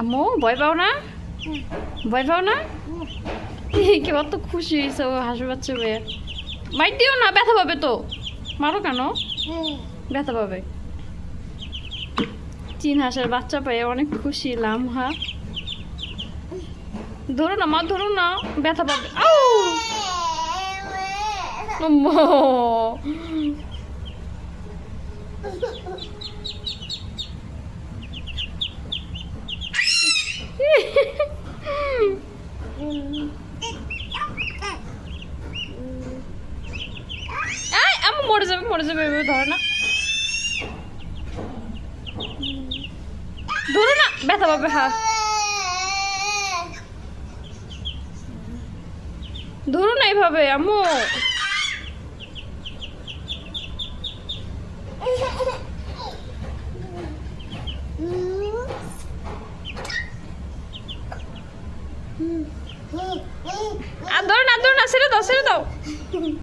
আম্মু ভয় পাও না? ভয় পাও না? কি কত খুশি হয়েছে ও হাসু বাচ্চা মেয়ে। মাইর দিও না, ব্যথা পাবে তো। মারো কেন? ব্যথা পাবে। চীন হাঁসের বাচ্চা পেয়ে অনেক খুশি লামহা। ধরো না মা, ধরো না, ব্যথা পাবে। আম্মু আম্মু মরে যাবে, মরে যাবে, এভাবে ধরো না, ধরো না, ব্যথা পাবে। হ্যাঁ ধরো না এইভাবে আম্মু। আর ধরো না, ছেড়ে দাও, ছেড়ে দাও।